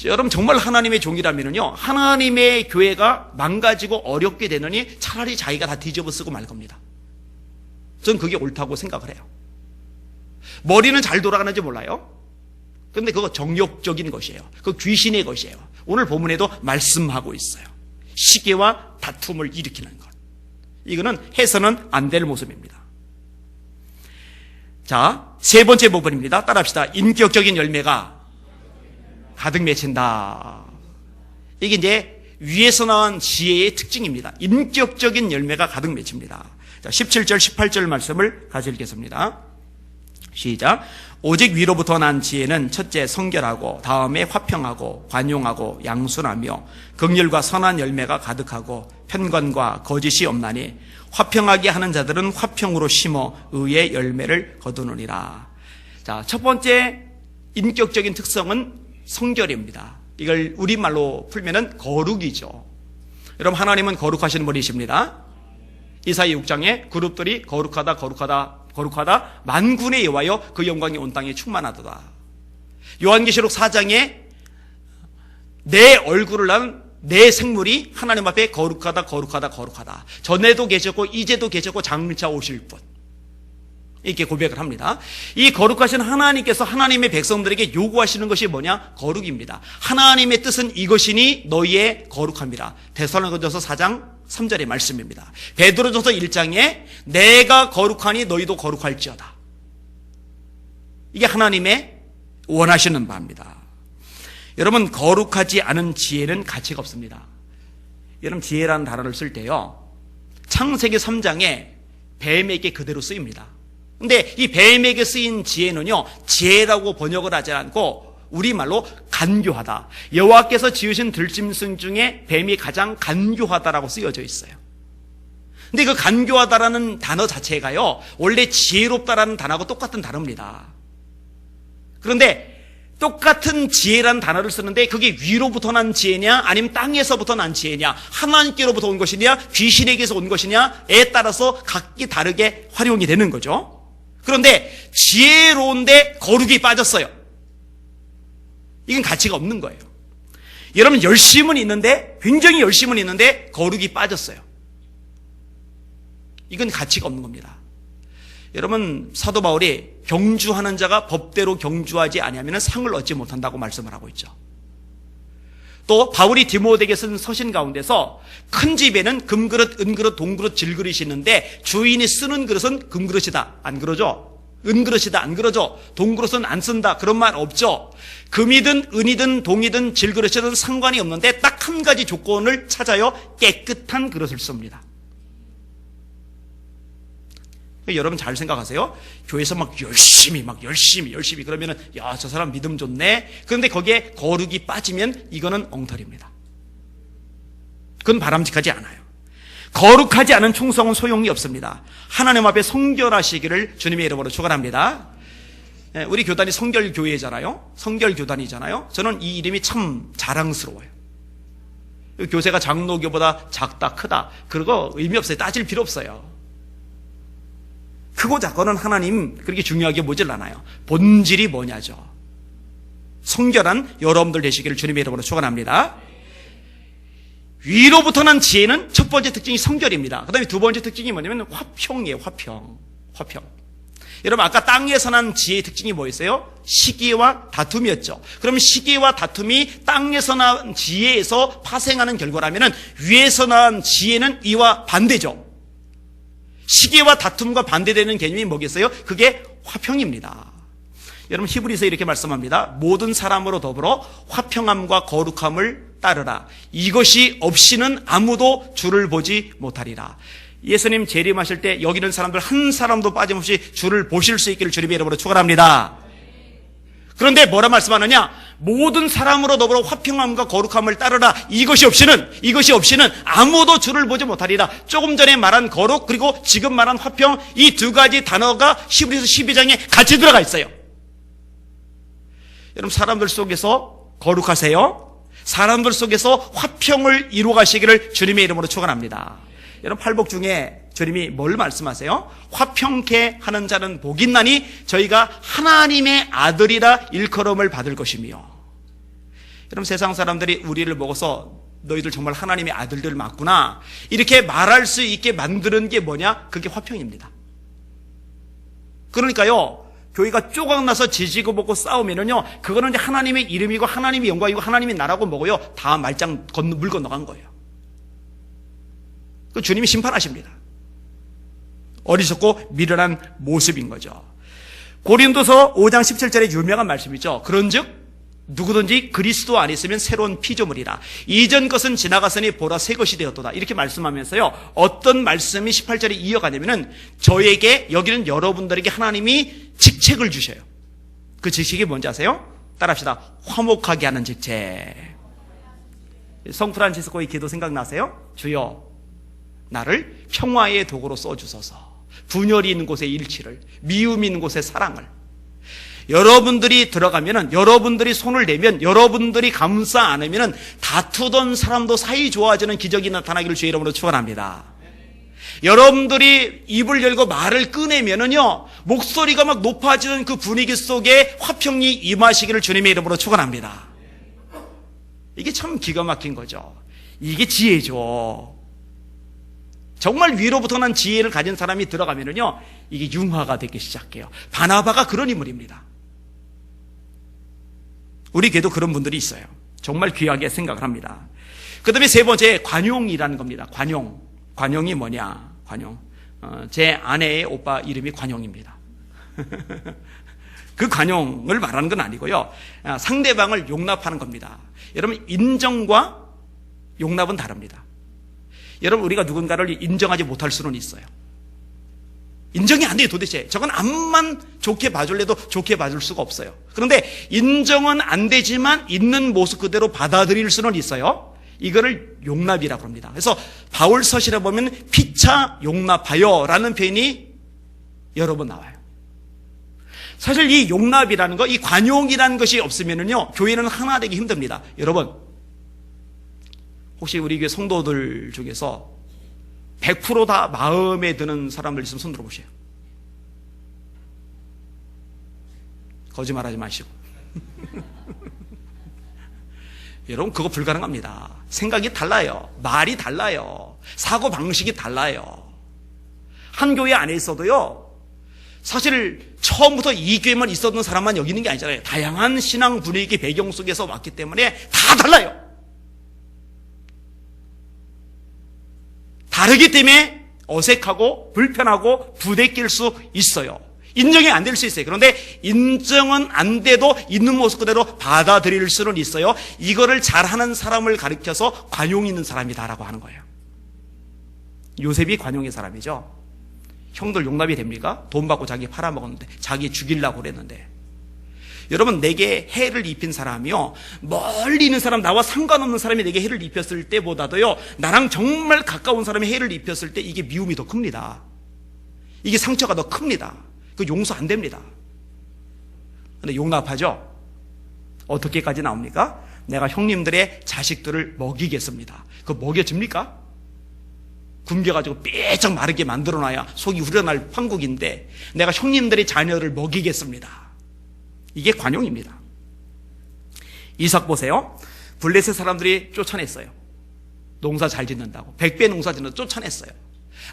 Speaker 1: 여러분, 정말 하나님의 종이라면요, 하나님의 교회가 망가지고 어렵게 되느니 차라리 자기가 다 뒤집어 쓰고 말 겁니다. 전 그게 옳다고 생각을 해요. 머리는 잘 돌아가는지 몰라요. 근데 그거 정욕적인 것이에요. 그 귀신의 것이에요. 오늘 본문에도 말씀하고 있어요. 시기와 다툼을 일으키는 것. 이거는 해서는 안 될 모습입니다. 자, 세 번째 부분입니다. 따라합시다. 인격적인 열매가 가득 맺힌다. 이게 이제 위에서 나온 지혜의 특징입니다. 인격적인 열매가 가득 맺힙니다. 자, 17절, 18절 말씀을 같이 읽겠습니다. 시작. 오직 위로부터 난 지혜는 첫째 성결하고 다음에 화평하고 관용하고 양순하며 긍휼과 선한 열매가 가득하고 편관과 거짓이 없나니 화평하게 하는 자들은 화평으로 심어 의의 열매를 거두느니라. 자, 첫 번째 인격적인 특성은 성결입니다. 이걸 우리말로 풀면은 거룩이죠. 여러분, 하나님은 거룩하신 분이십니다. 이사야 6장에 그룹들이 거룩하다 거룩하다 거룩하다 만군의 여호와여 그 영광이 온 땅에 충만하도다. 요한계시록 4장에 내 얼굴을 난 내 생물이 하나님 앞에 거룩하다 거룩하다 거룩하다. 전에도 계셨고 이제도 계셨고 장차 오실 분, 이렇게 고백을 합니다. 이 거룩하신 하나님께서 하나님의 백성들에게 요구하시는 것이 뭐냐? 거룩입니다. 하나님의 뜻은 이것이니 너희의 거룩합니다. 데살로니가전서 4장 3절의 말씀입니다. 베드로전서 1장에 내가 거룩하니 너희도 거룩할지어다. 이게 하나님의 원하시는 바입니다. 여러분, 거룩하지 않은 지혜는 가치가 없습니다. 여러분, 지혜라는 단어를 쓸 때요, 창세기 3장에 뱀에게 그대로 쓰입니다. 근데 이 뱀에게 쓰인 지혜는요, 지혜라고 번역을 하지 않고 우리말로 간교하다. 여호와께서 지으신 들짐승 중에 뱀이 가장 간교하다라고 쓰여져 있어요. 근데 그 간교하다라는 단어 자체가요, 원래 지혜롭다라는 단어하고 똑같은 단어입니다. 그런데 똑같은 지혜라는 단어를 쓰는데 그게 위로부터 난 지혜냐 아니면 땅에서부터 난 지혜냐, 하나님께로부터 온 것이냐 귀신에게서 온 것이냐에 따라서 각기 다르게 활용이 되는 거죠. 그런데 지혜로운데 거룩이 빠졌어요. 이건 가치가 없는 거예요. 여러분, 열심은 있는데, 굉장히 열심은 있는데 거룩이 빠졌어요. 이건 가치가 없는 겁니다. 여러분, 사도 바울이 경주하는 자가 법대로 경주하지 아니하면 상을 얻지 못한다고 말씀을 하고 있죠. 또 바울이 디모데에게 쓴 서신 가운데서 큰 집에는 금그릇, 은그릇, 동그릇, 질그릇이 있는데 주인이 쓰는 그릇은 금그릇이다. 안 그러죠? 은그릇이다. 안 그러죠? 동그릇은 안 쓴다. 그런 말 없죠? 금이든 은이든 동이든 질그릇이든 상관이 없는데 딱 한 가지 조건을 찾아요. 깨끗한 그릇을 씁니다. 여러분 잘 생각하세요. 교회에서 막 열심히 그러면은 야, 저 사람 믿음 좋네. 그런데 거기에 거룩이 빠지면 이거는 엉터리입니다. 그건 바람직하지 않아요. 거룩하지 않은 충성은 소용이 없습니다. 하나님 앞에 성결하시기를 주님의 이름으로 축원합니다. 우리 교단이 성결교회잖아요. 성결교단이잖아요. 저는 이 이름이 참 자랑스러워요. 교세가 장로교보다 작다 크다 그거 의미 없어요. 따질 필요 없어요. 크고 작고는 하나님 그렇게 중요하게 보질 않아요. 본질이 뭐냐죠. 성결한 여러분들 되시기를 주님의 이름으로 축원합니다. 위로부터 난 지혜는 첫 번째 특징이 성결입니다. 그 다음에 두 번째 특징이 뭐냐면 화평이에요. 화평. 여러분, 아까 땅에서 난 지혜의 특징이 뭐였어요? 시기와 다툼이었죠. 그러면 시기와 다툼이 땅에서 난 지혜에서 파생하는 결과라면 위에서 난 지혜는 이와 반대죠. 시기와 다툼과 반대되는 개념이 뭐겠어요? 그게 화평입니다. 여러분, 히브리서 이렇게 말씀합니다. 모든 사람으로 더불어 화평함과 거룩함을 따르라. 이것이 없이는 아무도 주를 보지 못하리라. 예수님 재림하실 때 여기 있는 사람들 한 사람도 빠짐없이 주를 보실 수 있기를 주님의 이름으로 축원합니다. 그런데 뭐라 말씀하느냐? 모든 사람으로 더불어 화평함과 거룩함을 따르라. 이것이 없이는 아무도 주를 보지 못하리라. 조금 전에 말한 거룩 그리고 지금 말한 화평, 이 두 가지 단어가 히브리서 12장에 같이 들어가 있어요. 여러분, 사람들 속에서 거룩하세요. 사람들 속에서 화평을 이루어가시기를 주님의 이름으로 축원합니다. 여러분, 팔복 중에 주님이 뭘 말씀하세요? 화평케 하는 자는 복이 있나니 저희가 하나님의 아들이라 일컬음을 받을 것이며. 여러분, 세상 사람들이 우리를 보고서 너희들 정말 하나님의 아들들 맞구나 이렇게 말할 수 있게 만드는 게 뭐냐? 그게 화평입니다. 그러니까요, 교회가 쪼각나서 지지고 볶고 싸우면은요, 그거는 이제 하나님의 이름이고 하나님의 영광이고 하나님의 나라고 뭐고요, 다 말짱 물 건너간 거예요. 그 주님이 심판하십니다. 어리석고 미련한 모습인 거죠. 고린도서 5장 17절에 유명한 말씀이죠. 그런즉 누구든지 그리스도 안에 있으면 새로운 피조물이라. 이전 것은 지나갔으니 보라 새 것이 되었도다. 이렇게 말씀하면서요, 어떤 말씀이 18절에 이어가냐면은 저에게, 여기는 여러분들에게 하나님이 직책을 주셔요. 그 직책이 뭔지 아세요? 따라합시다. 화목하게 하는 직책. 성프란치스코의 기도 생각나세요? 주여, 나를 평화의 도구로 써주소서. 분열이 있는 곳에 일치를, 미움이 있는 곳에 사랑을. 여러분들이 들어가면은, 여러분들이 손을 내면, 여러분들이 감싸 안으면은 다투던 사람도 사이 좋아지는 기적이 나타나기를 주의 이름으로 축원합니다. 여러분들이 입을 열고 말을 꺼내면은요, 목소리가 막 높아지는 그 분위기 속에 화평이 임하시기를 주님의 이름으로 축원합니다. 이게 참 기가 막힌 거죠. 이게 지혜죠. 정말 위로부터 난 지혜를 가진 사람이 들어가면은요, 이게 융화가 되기 시작해요. 바나바가 그런 인물입니다. 우리 교회도 그런 분들이 있어요. 정말 귀하게 생각을 합니다. 그 다음에 세 번째, 관용이라는 겁니다. 관용. 관용이 뭐냐? 관용. 제 아내의 오빠 이름이 관용입니다. 그 관용을 말하는 건 아니고요. 상대방을 용납하는 겁니다. 여러분, 인정과 용납은 다릅니다. 여러분, 우리가 누군가를 인정하지 못할 수는 있어요. 인정이 안 돼요, 도대체. 저건 암만 좋게 봐줄래도 좋게 봐줄 수가 없어요. 그런데 인정은 안 되지만 있는 모습 그대로 받아들일 수는 있어요. 이거를 용납이라고 합니다. 그래서 바울서실에 보면 피차 용납하여 라는 표현이 여러 번 나와요. 사실 이 용납이라는 거, 이 관용이라는 것이 없으면은요, 교회는 하나 되기 힘듭니다. 여러분, 혹시 우리 교회 성도들 중에서 100% 다 마음에 드는 사람들 있으면 손 들어보세요. 거짓말하지 마시고. 여러분, 그거 불가능합니다. 생각이 달라요. 말이 달라요. 사고방식이 달라요. 한 교회 안에 있어도요, 사실 처음부터 이 교회만 있었던 사람만 여기 있는 게 아니잖아요. 다양한 신앙 분위기 배경 속에서 왔기 때문에 다 달라요. 다르기 때문에 어색하고 불편하고 부대낄 수 있어요. 인정이 안 될 수 있어요. 그런데 인정은 안 돼도 있는 모습 그대로 받아들일 수는 있어요. 이거를 잘하는 사람을 가리켜서 관용 있는 사람이다라고 하는 거예요. 요셉이 관용의 사람이죠. 형들 용납이 됩니까? 돈 받고 자기 팔아먹었는데, 자기 죽이려고 그랬는데. 여러분, 내게 해를 입힌 사람이요, 멀리 있는 사람, 나와 상관없는 사람이 내게 해를 입혔을 때보다도요, 나랑 정말 가까운 사람이 해를 입혔을 때 이게 미움이 더 큽니다. 이게 상처가 더 큽니다. 그 용서 안 됩니다. 근데 용납하죠? 어떻게까지 나옵니까? 내가 형님들의 자식들을 먹이겠습니다. 그거 먹여줍니까? 굶겨가지고 삐쩍 마르게 만들어놔야 속이 우러날 판국인데, 내가 형님들의 자녀를 먹이겠습니다. 이게 관용입니다. 이삭 보세요. 블레셋 사람들이 쫓아냈어요. 농사 잘 짓는다고. 100배 농사 짓는다고 쫓아냈어요.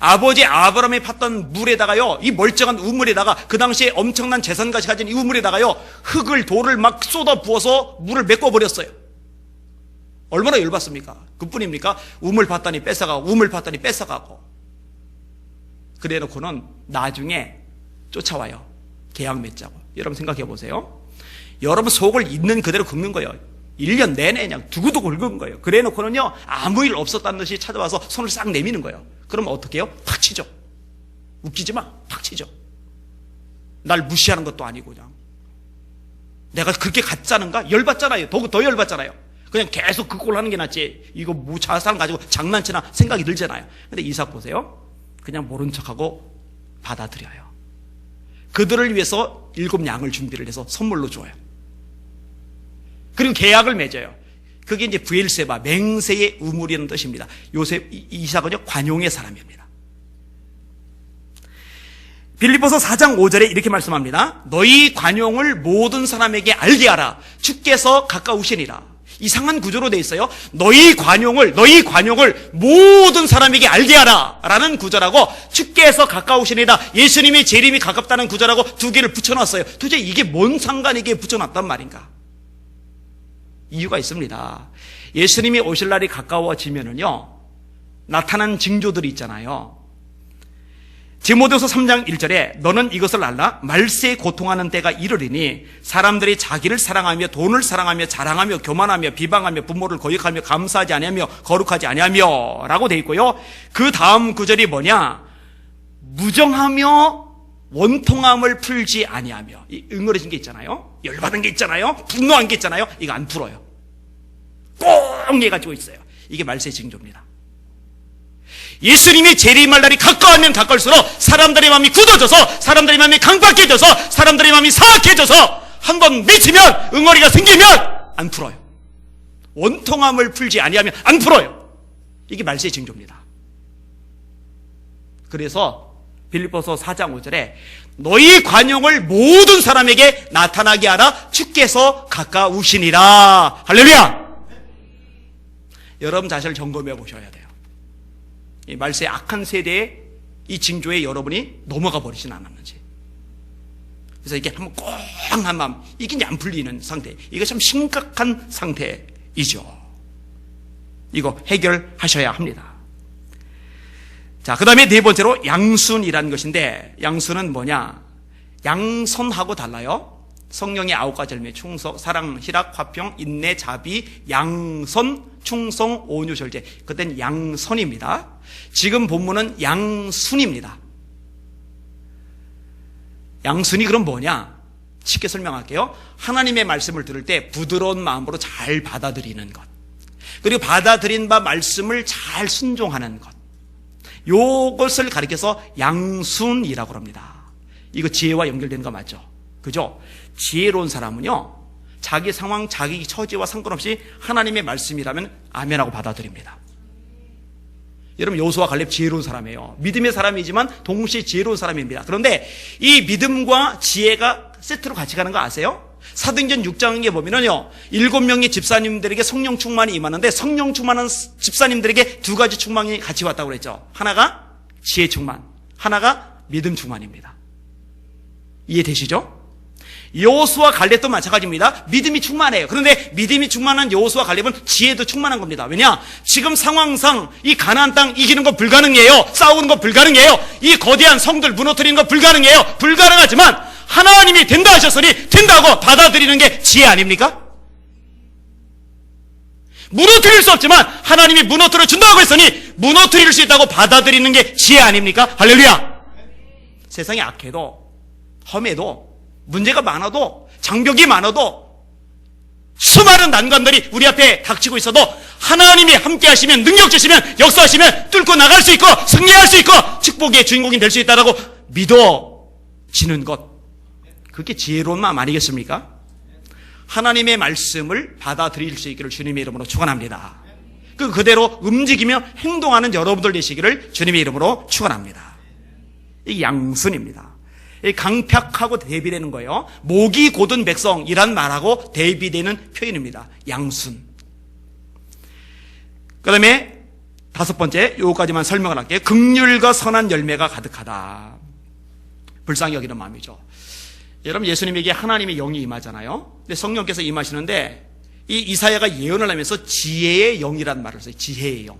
Speaker 1: 아버지 아브라함이 팠던 물에다가요, 이 멀쩡한 우물에다가, 그 당시에 엄청난 재산가치 가진 이 우물에다가요, 흙을, 돌을 막 쏟아 부어서 물을 메꿔버렸어요. 얼마나 열받습니까? 그뿐입니까? 우물 팠더니 뺏어가고, 우물 팠더니 뺏어가고. 그래 놓고는 나중에 쫓아와요. 계약 맺자고. 여러분 생각해 보세요. 여러분 속을 있는 그대로 긁는 거예요. 1년 내내 그냥 두고두고 긁은 거예요. 그래 놓고는요, 아무 일 없었다는 듯이 찾아와서 손을 싹 내미는 거예요. 그럼 어떻게 해요? 팍 치죠. 웃기지 마. 팍 치죠. 날 무시하는 것도 아니고 그냥. 내가 그렇게 가짜는가? 열받잖아요. 더 열받잖아요. 그냥 계속 그 꼴 하는 게 낫지. 이거 자산 가지고 장난치나 생각이 들잖아요. 근데 이삭 보세요. 그냥 모른 척하고 받아들여요. 그들을 위해서 7 양을 준비를 해서 선물로 줘요. 그리고 계약을 맺어요. 그게 이제 브엘세바, 맹세의 우물이라는 뜻입니다. 이삭은요, 관용의 사람입니다. 빌립보서 4장 5절에 이렇게 말씀합니다. 너희 관용을 모든 사람에게 알게 하라. 주께서 가까우시니라. 이상한 구조로 되어 있어요. 너희 관용을 모든 사람에게 알게 하라 라는 구절하고, 주께서 가까우시니라, 예수님의 재림이 가깝다는 구절하고 두 개를 붙여놨어요. 도대체 이게 뭔 상관이 이게 붙여놨단 말인가? 이유가 있습니다. 예수님이 오실 날이 가까워지면은요, 나타난 징조들이 있잖아요. 디모데후서 3장 1절에 너는 이것을 알라. 말세에 고통하는 때가 이르리니 사람들이 자기를 사랑하며 돈을 사랑하며 자랑하며 교만하며 비방하며 부모를 거역하며 감사하지 아니하며 거룩하지 아니하며 라고 되어 있고요. 그 다음 구절이 뭐냐? 무정하며 원통함을 풀지 아니하며, 이 응어리진 게 있잖아요. 열받은 게 있잖아요. 분노한 게 있잖아요. 이거 안 풀어요. 꼭 얘 가지고 있어요. 이게 말세의 징조입니다. 예수님이 재림할 날이 가까우면 가까울수록 사람들의 마음이 굳어져서, 사람들의 마음이 강박해져서, 사람들의 마음이 사악해져서 한번 미치면, 응어리가 생기면 안 풀어요. 원통함을 풀지 아니하면 안 풀어요. 이게 말세의 징조입니다. 그래서 빌립보서 4장 5절에 너희 관용을 모든 사람에게 나타나게 하라. 주께서 가까우시니라. 할렐루야. 여러분 자신을 점검해 보셔야 돼요. 이 말세의 악한 세대의 이 징조에 여러분이 넘어가 버리진 않았는지. 그래서 이게 한번 꼭 한 마음, 이게 안 풀리는 상태, 이거 참 심각한 상태이죠. 이거 해결하셔야 합니다. 자, 그 다음에 네 번째로 양순이라는 것인데, 양순은 뭐냐? 양선하고 달라요. 성령의 9가지 열매, 충성, 사랑, 희락, 화평, 인내, 자비, 양선, 충성, 온유, 절제. 그땐 양선입니다. 지금 본문은 양순입니다. 양순이 그럼 뭐냐? 쉽게 설명할게요. 하나님의 말씀을 들을 때 부드러운 마음으로 잘 받아들이는 것, 그리고 받아들인 바 말씀을 잘 순종하는 것, 요것을 가리켜서 양순이라고 합니다. 이거 지혜와 연결되는 거 맞죠? 그죠? 지혜로운 사람은요, 자기 상황, 자기 처지와 상관없이 하나님의 말씀이라면 아멘하고 받아들입니다. 여러분, 여호수아 갈렙 지혜로운 사람이에요. 믿음의 사람이지만 동시에 지혜로운 사람입니다. 그런데 이 믿음과 지혜가 세트로 같이 가는 거 아세요? 사도행전 6장에 보면은요, 7명의 집사님들에게 성령 충만이 임하는데, 성령 충만한 집사님들에게 2가지 충만이 같이 왔다고 그랬죠. 하나가 지혜 충만, 하나가 믿음 충만입니다. 이해되시죠? 여호수아 갈렙도 마찬가지입니다. 믿음이 충만해요. 그런데 믿음이 충만한 여호수아 갈렙은 지혜도 충만한 겁니다. 왜냐? 지금 상황상 이 가나안 땅 이기는 거 불가능해요. 싸우는 거 불가능해요. 이 거대한 성들 무너뜨리는 거 불가능해요. 불가능하지만 하나님이 된다 하셨으니 된다고 받아들이는 게 지혜 아닙니까? 무너뜨릴 수 없지만 하나님이 무너뜨려 준다고 했으니 무너뜨릴 수 있다고 받아들이는 게 지혜 아닙니까? 할렐루야. 세상이 악해도 험해도 문제가 많아도 장벽이 많아도 수많은 난관들이 우리 앞에 닥치고 있어도 하나님이 함께 하시면, 능력 주시면, 역사하시면 뚫고 나갈 수 있고 승리할 수 있고 축복의 주인공이 될 수 있다라고 믿어지는 것, 그게 지혜로운 마음 아니겠습니까? 하나님의 말씀을 받아들일 수 있기를 주님의 이름으로 축원합니다. 그대로 움직이며 행동하는 여러분들 되시기를 주님의 이름으로 축원합니다. 이게 양순입니다. 강팍하고 대비되는 거예요. 목이 곧은 백성이란 말하고 대비되는 표현입니다. 양순. 그 다음에 5번째, 요거까지만 설명을 할게요. 긍휼과 선한 열매가 가득하다. 불쌍히 여기는 마음이죠. 여러분, 예수님에게 하나님의 영이 임하잖아요. 근데 성령께서 임하시는데 이 이사야가 예언을 하면서 지혜의 영이라는 말을 써요. 지혜의 영.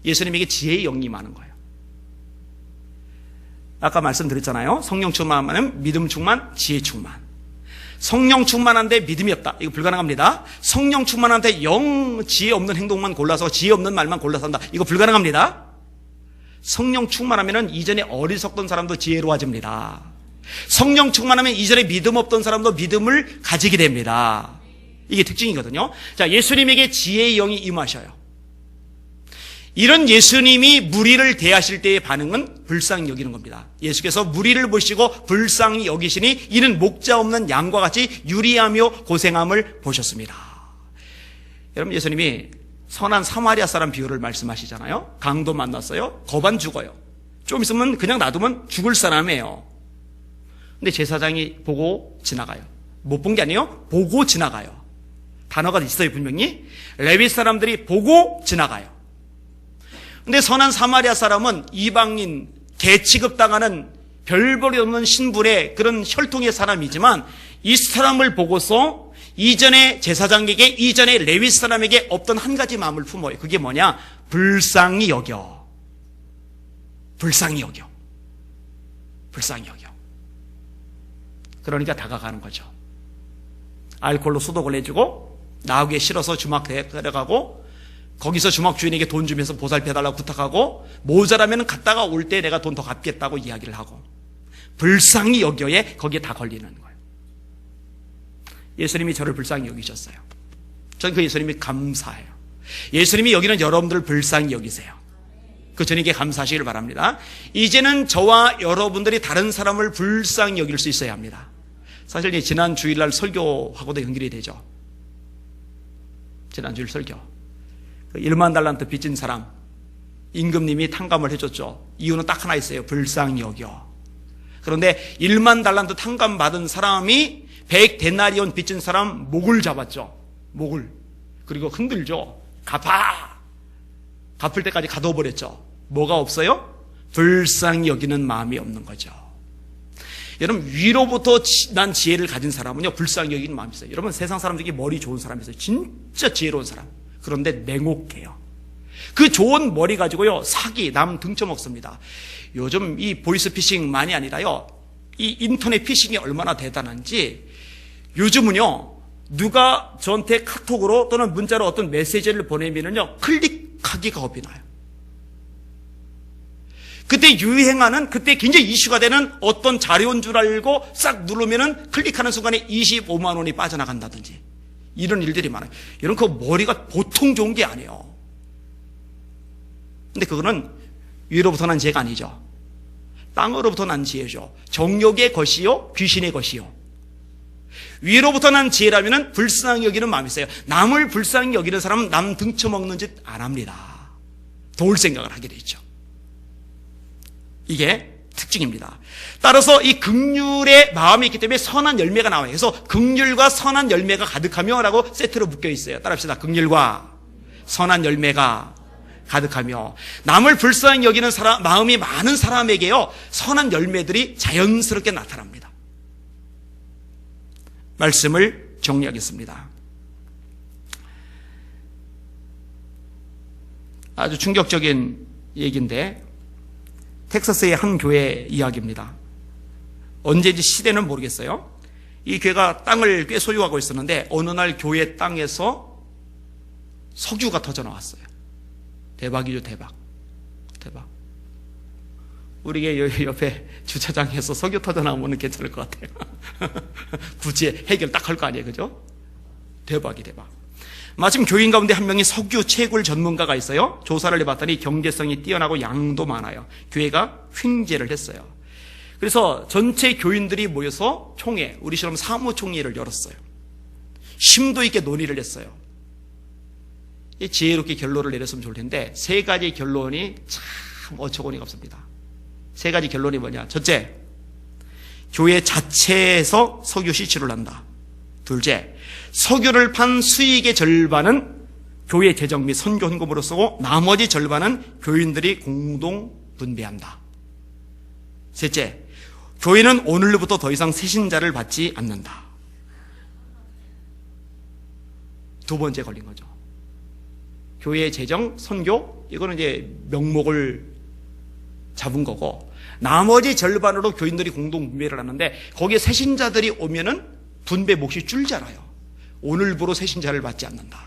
Speaker 1: 예수님에게 지혜의 영이 임하는 거예요. 아까 말씀드렸잖아요. 성령 충만하면 믿음 충만, 지혜 충만. 성령 충만한데 믿음이 없다. 이거 불가능합니다. 성령 충만한데 영 지혜 없는 행동만 골라서, 지혜 없는 말만 골라서 한다. 이거 불가능합니다. 성령 충만하면 이전에 어리석던 사람도 지혜로워집니다. 성령 충만하면 이전에 믿음 없던 사람도 믿음을 가지게 됩니다. 이게 특징이거든요. 자, 예수님에게 지혜의 영이 임하셔요. 이런 예수님이 무리를 대하실 때의 반응은 불쌍히 여기는 겁니다. 예수께서 무리를 보시고 불쌍히 여기시니 이는 목자 없는 양과 같이 유리하며 고생함을 보셨습니다. 여러분, 예수님이 선한 사마리아 사람 비유를 말씀하시잖아요. 강도 만났어요. 거반 죽어요. 좀 있으면 그냥 놔두면 죽을 사람이에요. 근데 제사장이 보고 지나가요. 못 본 게 아니에요. 보고 지나가요. 단어가 있어요, 분명히. 레위 사람들이 보고 지나가요. 근데 선한 사마리아 사람은 이방인, 개 취급당하는 별볼이 없는 신분의 그런 혈통의 사람이지만 이 사람을 보고서 이전에 제사장에게, 이전에 레위 사람에게 없던 한 가지 마음을 품어요. 그게 뭐냐? 불쌍히 여겨. 불쌍히 여겨. 불쌍히 여겨. 그러니까 다가가는 거죠. 알코올로 소독을 해주고 나오기에 싫어서 주막 데려가고 거기서 주막 주인에게 돈 주면서 보살펴달라고 부탁하고 모자라면 갔다가 올 때 내가 돈 더 갚겠다고 이야기를 하고 불쌍히 여겨에 거기에 다 걸리는 거예요. 예수님이 저를 불쌍히 여기셨어요. 전 그 예수님이 감사해요. 예수님이 여기는 여러분들을 불쌍히 여기세요. 그 주님께 감사하시길 바랍니다. 이제는 저와 여러분들이 다른 사람을 불쌍히 여길 수 있어야 합니다. 사실 지난 주일날 설교하고도 연결이 되죠. 지난 주일 설교. 1만 달란트 빚진 사람, 임금님이 탕감을 해줬죠. 이유는 딱 하나 있어요. 불쌍히 여겨. 그런데 1만 달란트 탕감 받은 사람이 100데나리온 빚진 사람 목을 잡았죠. 목을. 그리고 흔들죠. 갚아. 갚을 때까지 가둬버렸죠. 뭐가 없어요? 불쌍히 여기는 마음이 없는 거죠. 여러분, 위로부터 난 지혜를 가진 사람은요, 불쌍히 여기는 마음이 있어요. 여러분, 세상 사람 중에 머리 좋은 사람이 있어요. 진짜 지혜로운 사람. 그런데 냉혹해요. 그 좋은 머리 가지고요, 사기, 남 등쳐먹습니다. 요즘 이 보이스피싱만이 아니라요, 이 인터넷 피싱이 얼마나 대단한지, 요즘은요, 누가 저한테 카톡으로 또는 문자로 어떤 메시지를 보내면요, 클릭하기가 겁이 나요. 그때 유행하는, 그때 굉장히 이슈가 되는 어떤 자료인 줄 알고 싹 누르면은 클릭하는 순간에 25만 원이 빠져나간다든지 이런 일들이 많아요. 여러분, 그 머리가 보통 좋은 게 아니에요. 근데 그거는 위로부터 난 지혜가 아니죠. 땅으로부터 난 지혜죠. 정욕의 것이요, 귀신의 것이요. 위로부터 난 지혜라면은 불쌍히 여기는 마음이 있어요. 남을 불쌍히 여기는 사람은 남 등쳐먹는 짓 안 합니다. 도울 생각을 하게 되죠. 이게 특징입니다. 따라서 이 긍휼의 마음이 있기 때문에 선한 열매가 나와요. 그래서 긍휼과 선한 열매가 가득하며 라고 세트로 묶여 있어요. 따라합시다. 긍휼과 선한 열매가 가득하며. 남을 불쌍히 여기는 사람, 마음이 많은 사람에게요, 선한 열매들이 자연스럽게 나타납니다. 말씀을 정리하겠습니다. 아주 충격적인 얘기인데, 텍사스의 한 교회 이야기입니다. 언제인지 시대는 모르겠어요. 이 교회가 땅을 꽤 소유하고 있었는데 어느 날 교회 땅에서 석유가 터져 나왔어요. 대박이죠, 대박. 대박. 우리 옆에 주차장에서 석유 터져 나오면 괜찮을 것 같아요. 굳이 해결 딱 할 거 아니에요, 그죠? 대박이 대박. 마침 교인 가운데 한 명이 석유 채굴 전문가가 있어요. 조사를 해봤더니 경제성이 뛰어나고 양도 많아요. 교회가 횡재를 했어요. 그래서 전체 교인들이 모여서 총회, 우리처럼 사무총회를 열었어요. 심도 있게 논의를 했어요. 지혜롭게 결론을 내렸으면 좋을 텐데 세 가지 결론이 참 어처구니가 없습니다. 세 가지 결론이 뭐냐? 첫째, 교회 자체에서 석유 시추를 한다. 둘째, 석유를 판 수익의 절반은 교회 재정 및 선교 헌금으로 쓰고 나머지 절반은 교인들이 공동 분배한다. 셋째, 교회는 오늘부터 더 이상 세신자를 받지 않는다. 두 번째 걸린 거죠. 교회 재정, 선교, 이거는 이제 명목을 잡은 거고 나머지 절반으로 교인들이 공동 분배를 하는데 거기에 세신자들이 오면은 분배 몫이 줄잖아요. 오늘부로 세신자를 받지 않는다.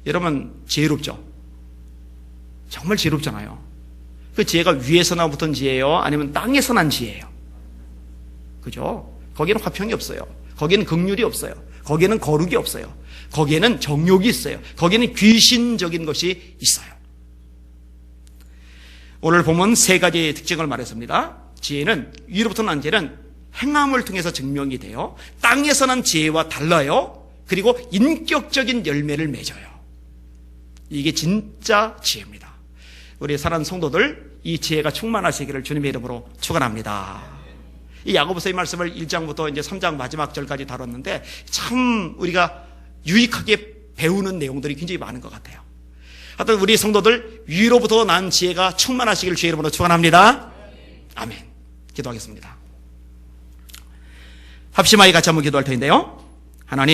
Speaker 1: 여러분, 지혜롭죠? 정말 지혜롭잖아요. 그 지혜가 위에서 나부터 지혜예요? 아니면 땅에서 난 지혜예요? 그죠? 거기에는 화평이 없어요. 거기에는 긍휼이 없어요. 거기에는 거룩이 없어요. 거기에는 정욕이 있어요. 거기에는 귀신적인 것이 있어요. 오늘 보면 세 가지의 특징을 말했습니다. 지혜는, 위로부터 난 지혜는 행함을 통해서 증명이 돼요. 땅에서 난 지혜와 달라요. 그리고 인격적인 열매를 맺어요. 이게 진짜 지혜입니다. 우리 사랑하는 성도들, 이 지혜가 충만하시기를 주님의 이름으로 축원합니다. 이 야고보서의 말씀을 1장부터 이제 3장 마지막 절까지 다뤘는데 참 우리가 유익하게 배우는 내용들이 굉장히 많은 것 같아요. 하여튼 우리 성도들 위로부터 난 지혜가 충만하시기를 주의 이름으로 축원합니다. 아멘. 기도하겠습니다. 합심하여 같이 한번 기도할 터인데요. 하나님,